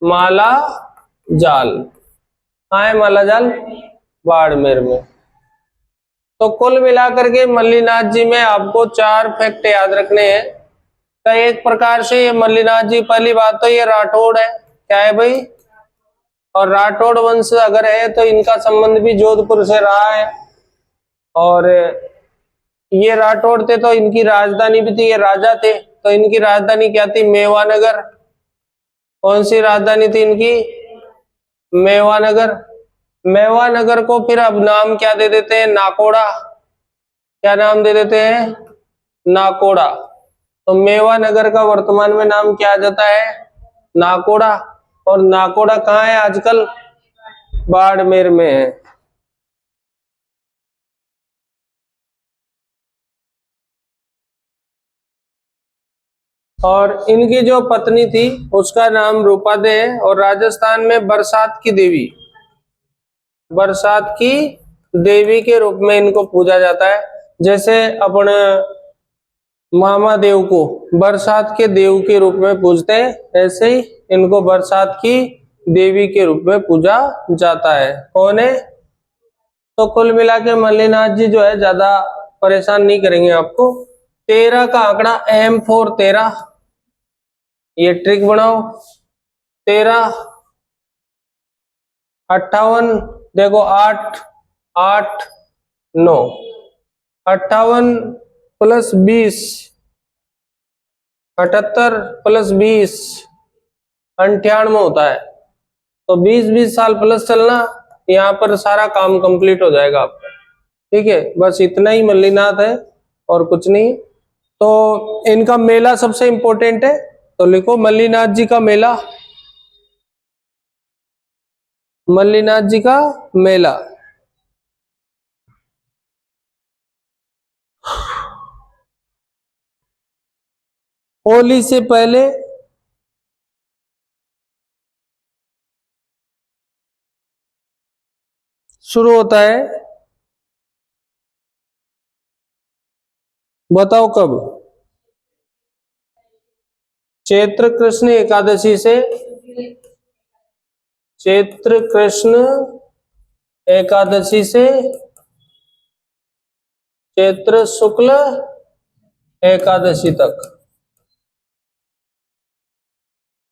माला जाल। कहाँ है माला जाल? बाड़मेर में। तो कुल मिलाकर के मल्लीनाथ जी में आपको 4 फैक्ट याद रखने हैं। तो एक प्रकार से ये मल्लीनाथ जी, पहली बात तो ये राठौड़ है। क्या है भाई? और राठौड़ वंश अगर है तो इनका संबंध भी जोधपुर से रहा है। और ये राठौड़ थे तो इनकी राजधानी भी थी, ये राजा थे तो इनकी राजधानी क्या थी? मेवानगर। कौन सी राजधानी थी इनकी? मेवानगर। मेवानगर को फिर अब नाम क्या दे देते हैं? नाकोड़ा। क्या नाम दे देते हैं? नाकोड़ा। तो मेवानगर का वर्तमान में नाम क्या आ जाता है? नाकोड़ा। और नाकोड़ा कहाँ है आजकल? बाड़मेर में है। और इनकी जो पत्नी थी उसका नाम रूपादे है। और राजस्थान में बरसात की देवी, बरसात की देवी के रूप में इनको पूजा जाता है। जैसे अपन मामा देव को बरसात के देव के रूप में पूजते हैं, ऐसे ही इनको बरसात की देवी के रूप में पूजा जाता है। कौन है? तो कुल मिला के मल्लीनाथ जी जो है ज्यादा परेशान नहीं करेंगे आपको। 13 का आंकड़ा M for 13, ये ट्रिक बनाओ। 13, 58, देखो 8, 8, 9, 58 प्लस 20, 78 प्लस 20, 98 होता है। तो 20-20 साल प्लस चलना, यहाँ पर सारा काम कंप्लीट हो जाएगा आपका। ठीक है, बस इतना ही मल्लीनाथ है और कुछ नहीं। तो इनका मेला सबसे इंपॉर्टेंट है, तो लिखो मल्लीनाथ जी का मेला। मल्लीनाथ जी का मेला। होली से पहले शुरू होता है, बताओ कब? चैत्र कृष्ण एकादशी से। चैत्र कृष्ण एकादशी से चैत्र शुक्ल एकादशी तक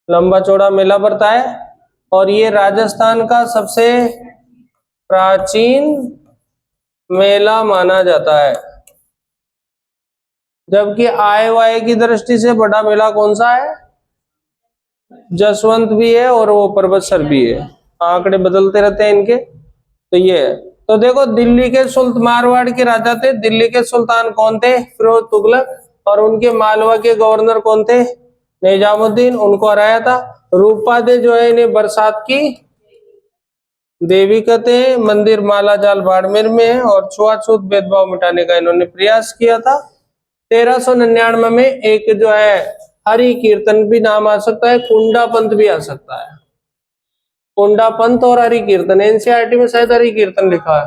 लंबा चौड़ा मेला पड़ता है। और ये राजस्थान का सबसे प्राचीन मेला माना जाता है। जबकि आय वाय की दृष्टि से बड़ा मेला कौन सा है? जसवंत भी है और वो परबतसर भी है। आंकड़े बदलते रहते हैं इनके। तो ये है। तो देखो, दिल्ली के मारवाड़ के राजा थे। दिल्ली के सुल्तान कौन थे? फिरोज तुगलक। और उनके मालवा के गवर्नर कौन थे? निजामुद्दीन। उनको हराया था। रूपादे जो है इन्हें बरसात की देवी कहते हैं। मंदिर माला जाल बाड़मेर में है। और छुआछूत भेदभाव मिटाने का इन्होंने प्रयास किया था। 1399 में एक जो है हरि कीर्तन भी नाम आ सकता है, कुंडा पंथ भी आ सकता है। कुंडा पंथ और हरि कीर्तन, एनसीईआरटी में शायद हरि कीर्तन लिखा है।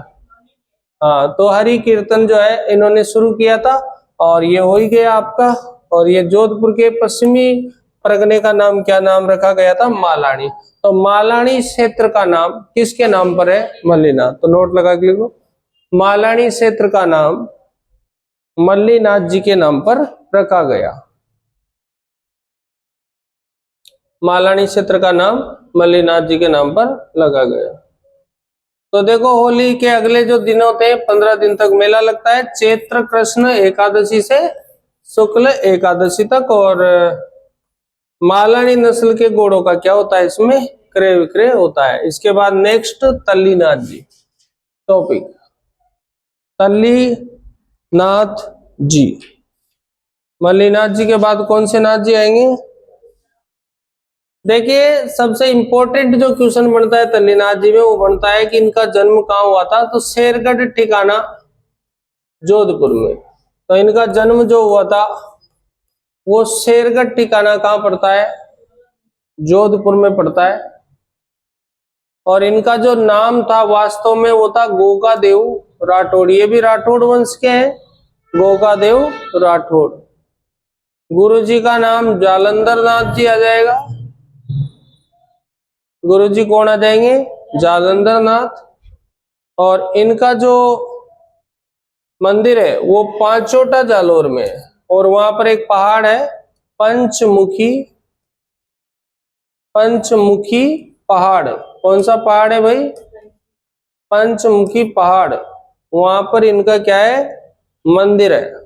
हाँ, तो हरि कीर्तन जो है इन्होंने शुरू किया था। और ये हो ही गया आपका। और ये जोधपुर के पश्चिमी परगने का नाम क्या नाम रखा गया था? मालानी। तो मालानी क्षेत्र का नाम किसके नाम पर है? मल्लीनाथ। तो नोट लगा के लिखो, मालानी क्षेत्र का नाम मल्लीनाथ जी के नाम पर रखा गया। मालानी क्षेत्र का नाम मल्लीनाथ जी के नाम पर लगा गया। तो देखो, होली के अगले जो दिन होते हैं 15 दिन तक मेला लगता है। चैत्र कृष्ण एकादशी से शुक्ल एकादशी तक। और मालानी नस्ल के घोड़ों का क्या होता है? इसमें क्रय विक्रय होता है। इसके बाद नेक्स्ट तल्लीनाथ जी टॉपिक। तल्लीनाथ जी, मल्लीनाथ जी के बाद कौन से नाथ जी आएंगे? देखिए, सबसे इंपॉर्टेंट जो क्वेश्चन बनता है तल्लीनाथ जी में वो बनता है कि इनका जन्म कहाँ हुआ था? तो शेरगढ़ ठिकाना जोधपुर में। तो इनका जन्म जो हुआ था वो शेरगढ़ ठिकाना कहाँ पड़ता है? जोधपुर में पड़ता है। और इनका जो नाम था वास्तव में वो था गोगादेव राठौड़। ये भी राठौड़ वंश के हैं, गोगादेव राठौड़। गुरु जी का नाम जालंधर नाथ जी आ जाएगा। गुरुजी कौन आ जाएंगे? जालंधर नाथ। और इनका जो मंदिर है वो पांचोटा जालोर में है, और वहां पर एक पहाड़ है पंचमुखी, पंचमुखी पहाड़। कौन सा पहाड़ है भाई? पंचमुखी पहाड़। वहां पर इनका क्या है? मंदिर है।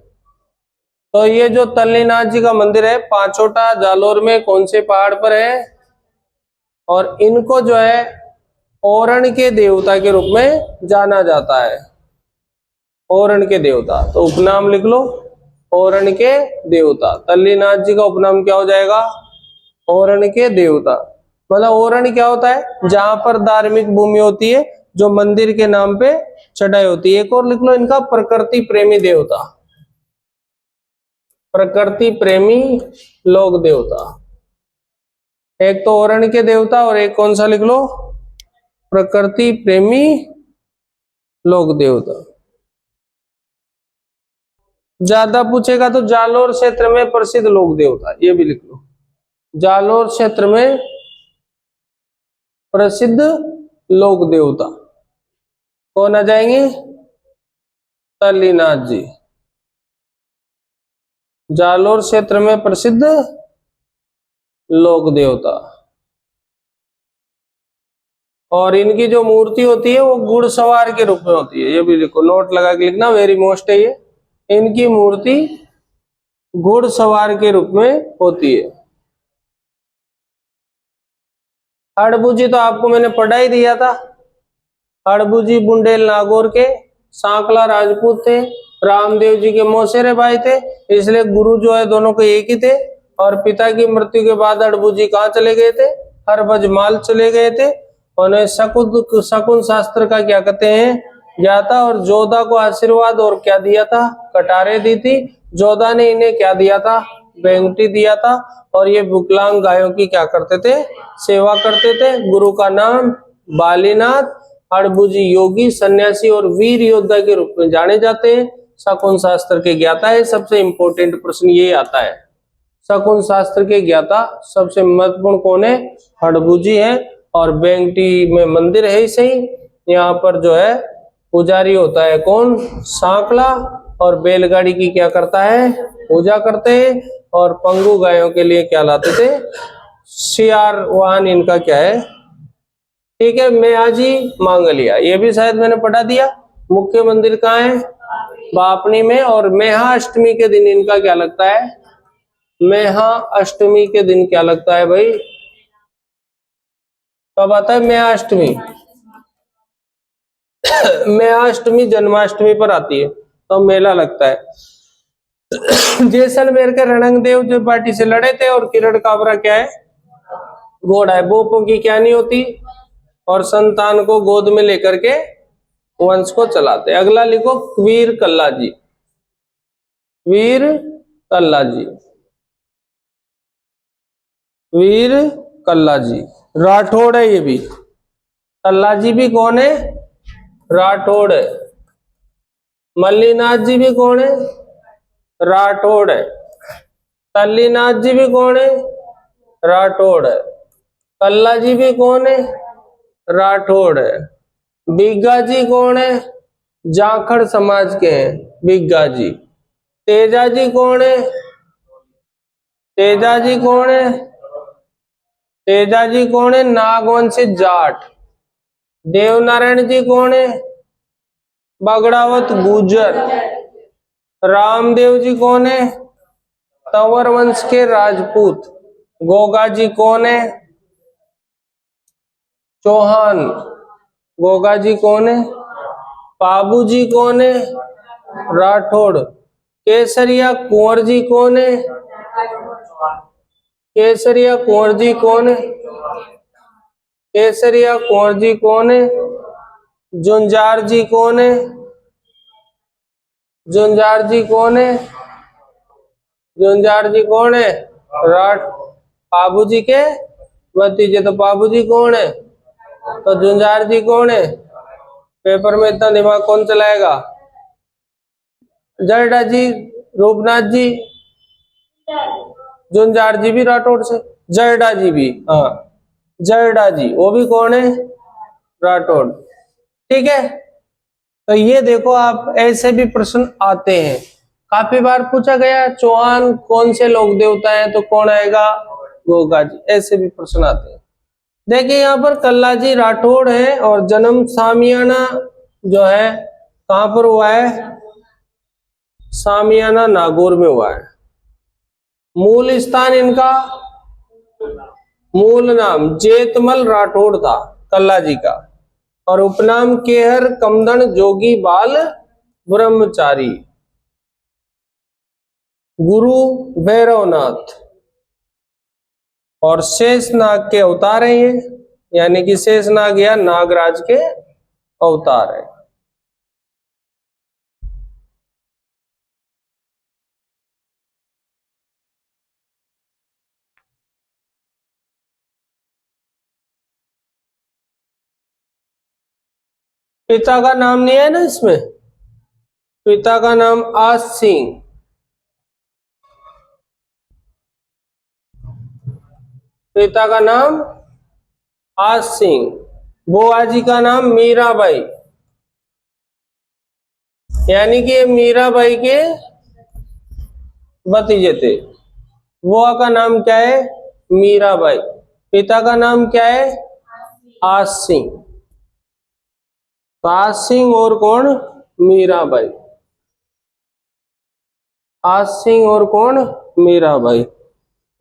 तो ये जो तल्लीनाथ जी का मंदिर है पांचोटा जालोर में कौन से पहाड़ पर है? और इनको जो है ओरण के देवता के रूप में जाना जाता है। ओरण के देवता, तो उपनाम लिख लो, ओरण के देवता। तल्लीनाथ जी का उपनाम क्या हो जाएगा? ओरण के देवता। मतलब ओरण क्या होता है? जहां पर धार्मिक भूमि होती है, जो मंदिर के नाम पे चढ़ाई होती है। एक और लिख लो इनका, प्रकृति प्रेमी देवता, प्रकृति प्रेमी लोक देवता। एक तो ओरण के देवता और एक कौन सा लिख लो? प्रकृति प्रेमी लोक देवता। ज्यादा पूछेगा तो जालोर क्षेत्र में प्रसिद्ध लोक देवता, ये भी लिख लो। जालोर क्षेत्र में प्रसिद्ध लोक देवता कौन आ जाएंगे? तल्लीनाथ जी। जालोर क्षेत्र में प्रसिद्ध लोक देवता। और इनकी जो मूर्ति होती है वो घुड़सवार के रूप में होती है, ये भी लिखो, नोट लगा के लिखना, वेरी मोस्ट है ये। इनकी मूर्ति घुड़सवार के रूप में होती है। हड़बूजी तो आपको मैंने पढ़ा ही दिया था। हड़बूजी बुंडेल नागौर के सांकला राजपूत थे, रामदेव जी के मौसेरे भाई थे, इसलिए गुरु जो है दोनों के एक ही थे। और पिता की मृत्यु के बाद हड़बूजी कहाँ चले गए थे? हरबजमाल चले गए थे। उन्हें शकुन शास्त्र का क्या कहते हैं? ज्ञाता। और जोधा को आशीर्वाद और क्या दिया था? कटारे दी थी। जोधा ने इन्हें क्या दिया था? बेंगटी दिया था। और ये विकलांग गायों की क्या करते थे? सेवा करते थे। गुरु का नाम बालीनाथ। हड़बूजी योगी, सन्यासी और वीर योद्धा के रूप में जाने जाते हैं। शकुन शास्त्र के ज्ञाता है। सबसे इंपॉर्टेंट प्रश्न ये आता है, शकुन शास्त्र के ज्ञाता सबसे महत्वपूर्ण कौन है? हड़बूजी है। और बेंगटी में मंदिर है ही सही, यहाँ पर जो है पुजारी होता है कौन? सांकला। और बैलगाड़ी की क्या करता है? पूजा करते हैं। और पंगु गायों के लिए क्या लाते थे? सियार वाहन इनका क्या है? ठीक है। मेहाजी मांगलिया, ये भी शायद मैंने पढ़ा दिया। मुख्य मंदिर कहाँ है? बापनी में। और मेहा अष्टमी के दिन इनका क्या लगता है? मेहा अष्टमी के दिन क्या लगता है भाई? कब आता है मेहा अष्टमी? मेहा अष्टमी जन्माष्टमी पर आती है, तो मेला लगता है। जैसलमेर के रणंगदेव जो पार्टी से लड़े थे, और किरण काबरा क्या है? घोड़ा है। बोपों की क्या नहीं होती? और संतान को गोद में लेकर के वंश को चलाते। अगला लिखो, वीर कल्ला जी। वीर कल्ला जी, वीर कल्ला जी राठौड़ है ये भी। कल्ला जी भी कौन है? राठौड़ है। मल्लीनाथ जी भी कौन है? राठौड़ है। तल्लीनाथ जी भी कौन है? राठौड़ है। कल्ला जी भी कौन है? राठौड़ है। बिग्गा जी कौन है? जाखड़ समाज के हैं बिग्गा जी। तेजा जी कौन है? तेजा जी कौन है? तेजा जी कौन है? नागवंशी जाट। देवनारायण जी कौन है? बगड़ावत गुजर। रामदेव जी कौन है? तंवर वंश के राजपूत। गोगा जी कौन है? चौहान। गोगा जी कौन है? पाबू जी कौन है? राठौड़। केसरिया कुंवर जी कौन है? केसरिया कुंवर जी कौन है? केसरिया कुंवर जी कौन है? जुंजार जी कौन है? जुंजार जी कौन है? जुंजार जी कौन है? राठ। पाबू जी के भतीजे, तो पाबू जी कौन है? तो जुंजार जी कौन है? पेपर में इतना दिमाग कौन चलाएगा? जरडा जी, रूपनाथ जी, जुंजार जी भी राठौड़ से, जरडा जी भी। हाँ, जरडा जी, वो भी कौन है? राठौड़। ठीक है, तो ये देखो आप, ऐसे भी प्रश्न आते हैं, काफी बार पूछा गया चौहान कौन से लोक देवता हैं, तो कौन आएगा? गोगा जी। ऐसे भी प्रश्न आते हैं। देखिए यहाँ पर कल्लाजी राठौड़ है और जन्म सामियाना जो है कहां पर हुआ है? सामियाना नागौर में हुआ है। मूल स्थान इनका, मूल नाम जेतमल राठौड़ था कल्लाजी का, और उपनाम केहर कमदन जोगी बाल ब्रह्मचारी। गुरु भैरवनाथ, और शेषनाग के अवतार है ये, यानी कि शेषनाग या नागराज के अवतार है। पिता का नाम नहीं है ना इसमें, पिता का नाम आस सिंह, पिता का नाम आस सिंह। बुआ जी का नाम मीराबाई, यानी कि ये मीराबाई के भतीजे थे। बुआ का नाम क्या है? मीराबाई। पिता का नाम क्या है? आस सिंह। तो आस सिंह और कौन? मीराबाई। आस सिंह और कौन? मीराबाई।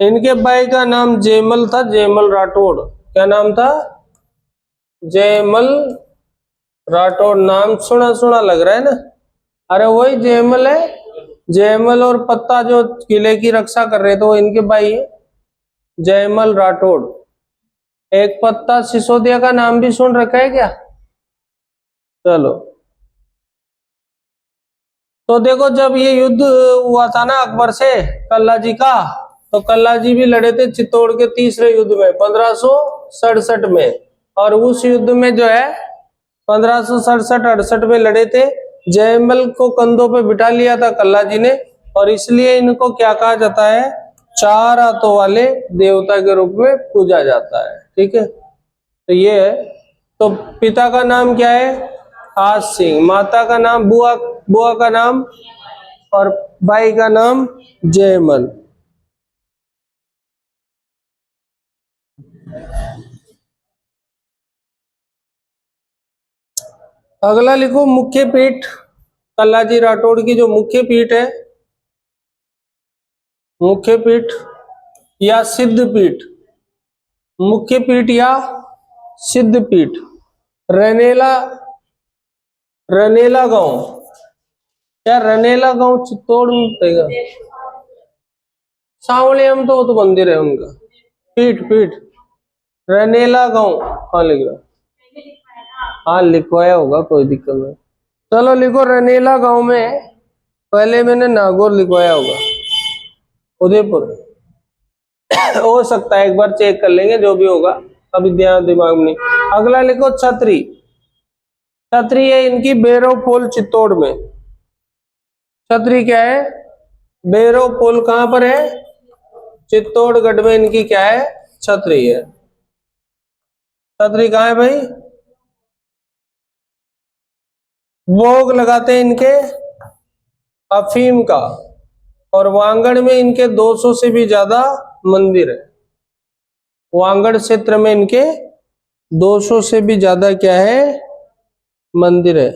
इनके भाई का नाम जयमल था, जयमल राठौड़। क्या नाम था? जयमल राठौड़। नाम सुना सुना लग रहा है ना? अरे वही जयमल है, जयमल और पत्ता जो किले की रक्षा कर रहे थे वो इनके भाई है, जयमल राठौड़। एक पत्ता सिसोदिया का नाम भी सुन रखा है क्या? चलो, तो देखो जब ये युद्ध हुआ था ना अकबर से कल्ला जी का, तो कल्ला जी भी लड़े थे चित्तौड़ के तीसरे युद्ध में 1567 में, और उस युद्ध में जो है 1567-68 में लड़े थे। जयमल को कंधों पे बिठा लिया था कल्ला जी ने, और इसलिए इनको क्या कहा जाता है? चार हाथों वाले देवता के रूप में पूजा जाता है। ठीक है, तो ये है। तो पिता का नाम क्या है? आस सिंह। माता का नाम बुआ, बुआ का नाम, और भाई का नाम जयमल। अगला लिखो मुख्य पीठ। कल्लाजी राठौड़ की जो मुख्य पीठ है, मुख्य पीठ या सिद्ध पीठ, मुख्य पीठ या सिद्ध पीठ, रनेला, रनेला गांव। क्या रनेला गांव चित्तौड़ में पड़ेगा? सांवले हम तो वो तो मंदिर है उनका। पीठ, पीठ रनेला गांव कहाँ लिख रहा? हाँ लिखवाया होगा, कोई दिक्कत नहीं। चलो लिखो रनेला गांव में, पहले मैंने नागौर लिखवाया होगा, उदयपुर। हो सकता है, एक बार चेक कर लेंगे जो भी होगा, अभी ध्यान दिमाग में नहीं। अगला लिखो छतरी। छतरी है इनकी बेरो पोल चित्तौड़ में। छतरी क्या है? बेरो पोल कहां पर है? चित्तौड़गढ़ में इनकी क्या है? छतरी है। छतरी कहां है भाई? भोग लगाते हैं इनके अफीम का, और वांगड़ में इनके 200 से भी ज्यादा मंदिर है। वांगड़ क्षेत्र में इनके 200 से भी ज्यादा क्या है? मंदिर है।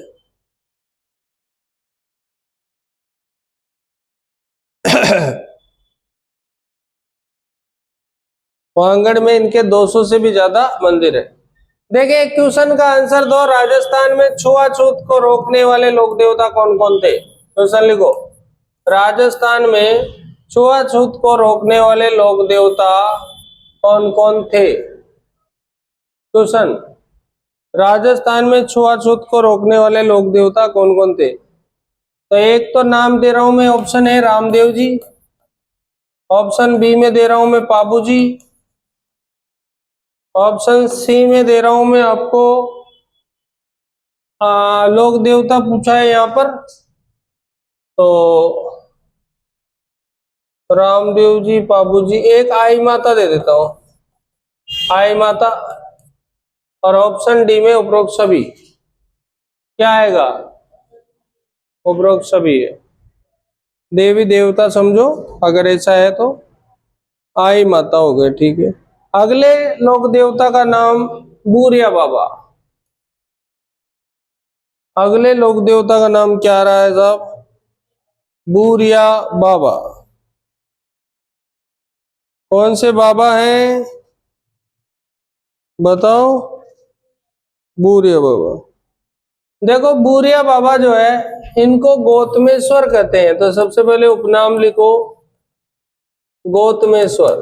वांगड़ में इनके 200 से भी ज्यादा मंदिर है। देखिए क्वेश्चन का आंसर दो। राजस्थान में छुआछूत को रोकने वाले लोक देवता कौन कौन थे? क्वेश्चन लिखो। राजस्थान में छुआछूत को रोकने वाले लोक देवता कौन कौन थे? क्वेश्चन, राजस्थान में छुआछूत को रोकने वाले लोक देवता कौन कौन थे? तो एक तो नाम दे रहा हूं मैं, ऑप्शन है रामदेव जी, ऑप्शन बी में दे रहा हूं मैं पाबू जी, ऑप्शन सी में दे रहा हूं मैं आपको लोक देवता पूछा है यहाँ पर, तो रामदेव जी, पाबू जी, एक आई माता दे देता हूं। आई माता, और ऑप्शन डी में उपरोक्त सभी। क्या आएगा? उपरोक्त सभी है। देवी देवता समझो अगर ऐसा है तो आई माता हो गए, ठीक है। अगले लोक देवता का नाम बूरिया बाबा। अगले लोक देवता का नाम क्या रहा है साहब? बूरिया बाबा। कौन से बाबा हैं बताओ? बूरिया बाबा। देखो बूरिया बाबा जो है इनको गौतमेश्वर कहते हैं, तो सबसे पहले उपनाम लिखो गौतमेश्वर।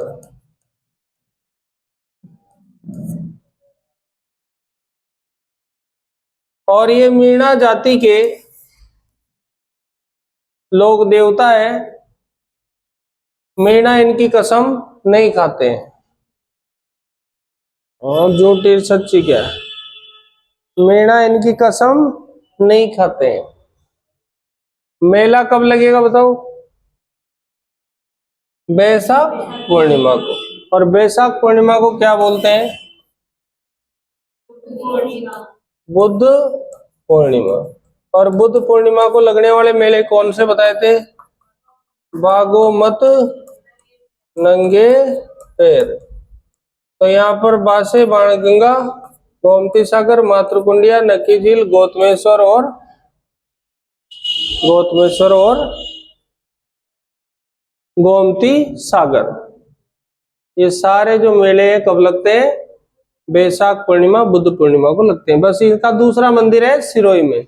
और ये मीणा जाति के लोक देवता है। मीणा इनकी कसम नहीं खाते हैं। और झूठी सच्ची क्या है? मीणा इनकी कसम नहीं खाते हैं। मेला कब लगेगा बताओ? बैसाख पूर्णिमा को। और बैसाख पूर्णिमा को क्या बोलते हैं? बुद्ध पूर्णिमा। और बुद्ध पूर्णिमा को लगने वाले मेले कौन से बताए थे? बागोमत, नंगे पैर। तो यहाँ पर बासे, बाणगंगा, गोमती सागर, मातृकुंडिया, नकी झील, गौतमेश्वर और गोमती सागर, ये सारे जो मेले हैं कब लगते हैं? बैसाख पूर्णिमा, बुद्ध पूर्णिमा को लगते हैं। बस इनका दूसरा मंदिर है सिरोही में,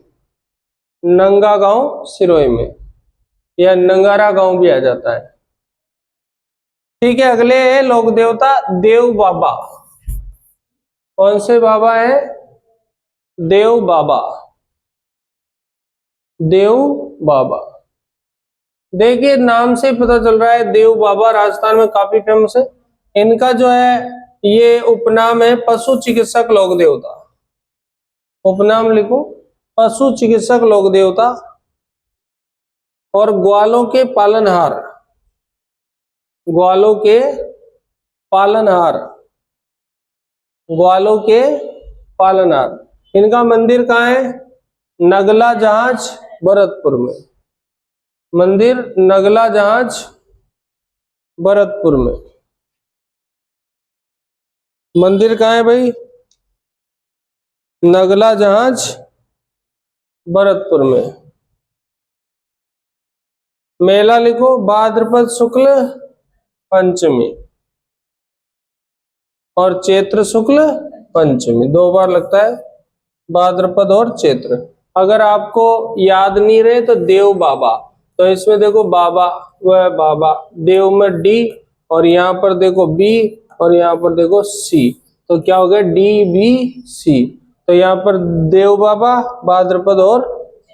नंगा गांव सिरोही में, या नंगारा गांव भी आ जाता है। ठीक है, अगले है लोक देवता देव बाबा। कौन से बाबा है? देव बाबा। देव बाबा, देखिए नाम से पता चल रहा है देव बाबा राजस्थान में काफी फेमस है। इनका जो है ये उपनाम है पशु चिकित्सक लोक देवता। उपनाम लिखो पशु चिकित्सक लोक देवता। और ग्वालों के पालनहार, ग्वालों के पालनहार, ग्वालों के पालनहार। इनका मंदिर कहाँ है? नगला जहाज भरतपुर में। मंदिर नगला जहाज भरतपुर में। मंदिर कहाँ है भाई? नगला जहाज भरतपुर में। मेला लिखो भाद्रपद शुक्ल पंचमी और चैत्र शुक्ल पंचमी, 2 बार लगता है, भाद्रपद और चैत्र। अगर आपको याद नहीं रहे तो देव बाबा, तो इसमें देखो बाबा, वह बाबा, देव में डी, और यहाँ पर देखो बी, और यहाँ पर देखो सी, तो क्या हो गया? D B C. तो यहाँ पर देव बाबा, भाद्रपद और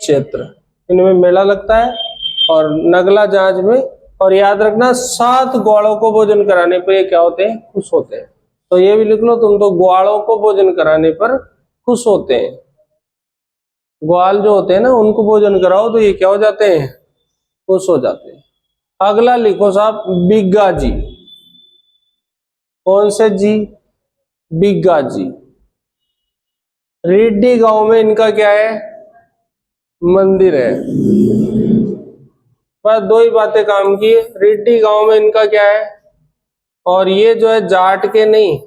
चैत्र, इनमें मेला लगता है। और नगला जहाज में। और याद रखना 7 ग्वालों को भोजन कराने पर ये क्या होते हैं? खुश होते हैं। तो ये भी लिख लो तुम, तो ग्वालों को भोजन कराने पर खुश होते हैं। ग्वाल जो होते हैं ना उनको भोजन कराओ तो ये क्या हो जाते हैं? खुश हो जाते हैं। अगला लिखो साहब बिग्गा जी। कौन से जी? बिग्गा जी। रेड्डी गांव में इनका क्या है? मंदिर है। बस 2 ही बातें काम की। रेड्डी गांव में इनका क्या है? और ये जो है जाट के नहीं,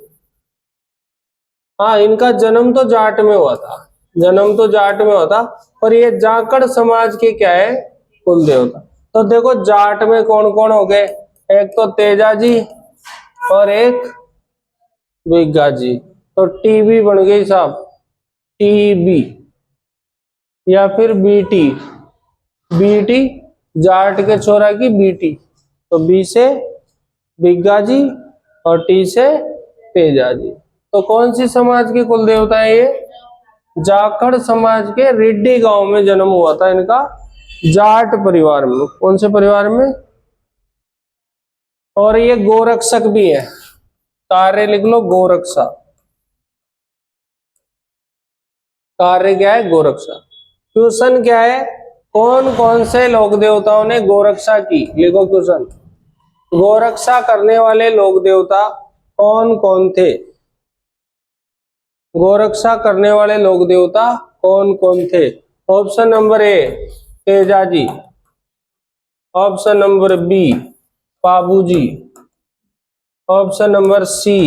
हाँ इनका जन्म तो जाट में हुआ था, जन्म तो जाट में हुआ था, पर ये जाखड़ समाज के क्या है? कुल देवता। तो देखो जाट में कौन कौन हो गए? एक तो तेजा जी और एक बिग्गा जी। तो टीबी बन गई साहब, टीबी, या फिर बीटी। बीटी जाट के छोरा की बीटी। तो बी से बिग्गा जी और टी से तेजा जी। तो कौन सी समाज के कुल देवता है ये? जाखड़ समाज के रेड्डी गांव में जन्म हुआ था इनका, जाट परिवार में। कौन से परिवार में? और ये गोरक्षक भी है। कार्य लिख लो गोरक्षा। कार्य क्या है? गोरक्षा। क्वेश्चन क्या है? कौन कौन से लोक देवताओं ने गोरक्षा की? लिखो क्वेश्चन। गोरक्षा करने वाले लोक देवता कौन कौन थे? गोरक्षा करने वाले लोक देवता कौन कौन थे? Option number A Tejaji, option number B Pabuji, option number C